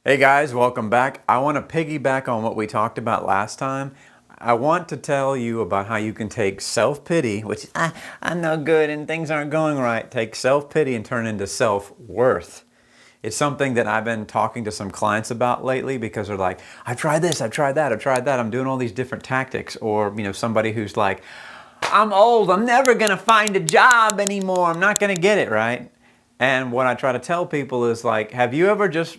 Hey guys, welcome back. I want to piggyback on what we talked about last time. I want to tell you about how you can take self-pity, which I'm no good and things aren't going right, take self-pity and turn it into self-worth. It's something that I've been talking to some clients about lately because they're like, I've tried this, I've tried that, I've tried that, I'm doing all these different tactics. Or, somebody who's like, I'm old, I'm never gonna find a job anymore, I'm not gonna get it, right? And what I try to tell people is like, have you ever just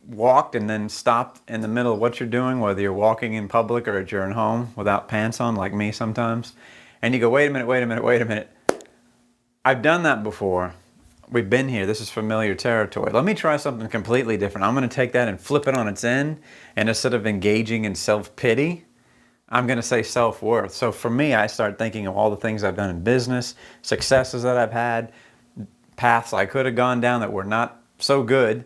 walked and then stopped in the middle of what you're doing, whether you're walking in public or at your own home without pants on, like me sometimes, and you go, wait a minute, wait a minute, wait a minute. I've done that before. We've been here. This is familiar territory. Let me try something completely different. I'm going to take that and flip it on its end, and instead of engaging in self-pity, I'm going to say self-worth. So for me, I start thinking of all the things I've done in business, successes that I've had, paths I could have gone down that were not so good,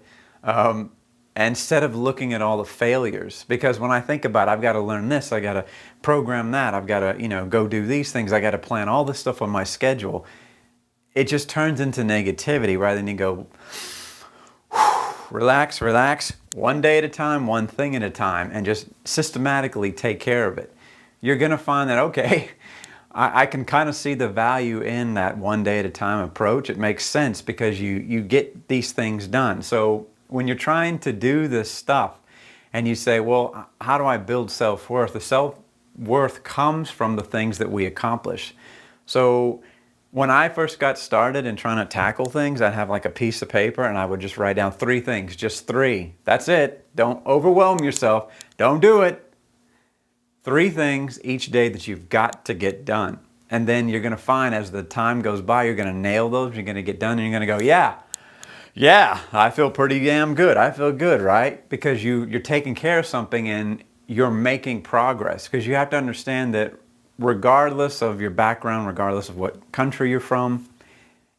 instead of looking at all the failures. Because when I think about it, I've got to learn this, I got to program that, I've got to go do these things, I got to plan all this stuff on my schedule. It just turns into negativity rather than you go, relax, relax, one day at a time, one thing at a time, and just systematically take care of it. You're going to find that, okay, I can kind of see the value in that one day at a time approach. It makes sense because you get these things done. So when you're trying to do this stuff and you say, well, how do I build self-worth? The self-worth comes from the things that we accomplish. So when I first got started in trying to tackle things, I'd have like a piece of paper and I would just write down 3 things, just 3. That's it. Don't overwhelm yourself. Don't do it. 3 things each day that you've got to get done. And then you're going to find as the time goes by, you're going to nail those, you're going to get done, and you're going to go, yeah, I feel pretty damn good. I feel good, right? Because you're taking care of something and you're making progress. Because you have to understand that regardless of your background, regardless of what country you're from,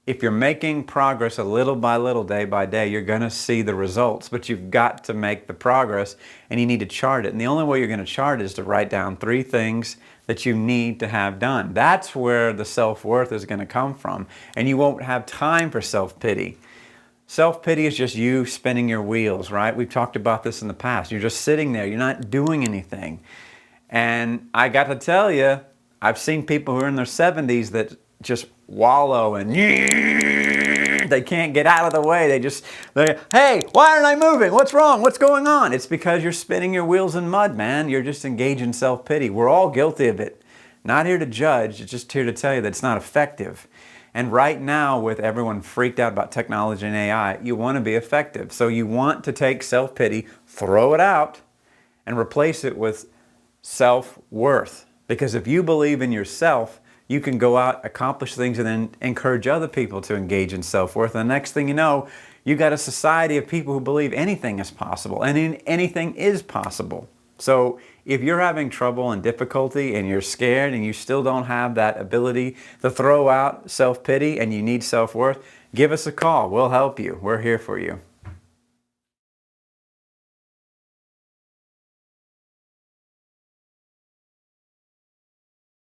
if you're making progress a little by little, day by day, you're going to see the results. But you've got to make the progress and you need to chart it. And the only way you're going to chart it is to write down 3 things that you need to have done. That's where the self-worth is going to come from. And you won't have time for self-pity. Self-pity is just you spinning your wheels, right? We've talked about this in the past. You're just sitting there. You're not doing anything. And I got to tell you, I've seen people who are in their 70s that just wallow and they can't get out of the way. Hey, why aren't I moving? What's wrong? What's going on? It's because you're spinning your wheels in mud, man. You're just engaged in self-pity. We're all guilty of it. Not here to judge, just here to tell you that it's not effective. And right now, with everyone freaked out about technology and AI, you want to be effective. So you want to take self-pity, throw it out, and replace it with self-worth. Because if you believe in yourself, you can go out, accomplish things, and then encourage other people to engage in self-worth. And the next thing you know, you got a society of people who believe anything is possible, and anything is possible. So if you're having trouble and difficulty and you're scared and you still don't have that ability to throw out self-pity and you need self-worth, give us a call. We'll help you. We're here for you.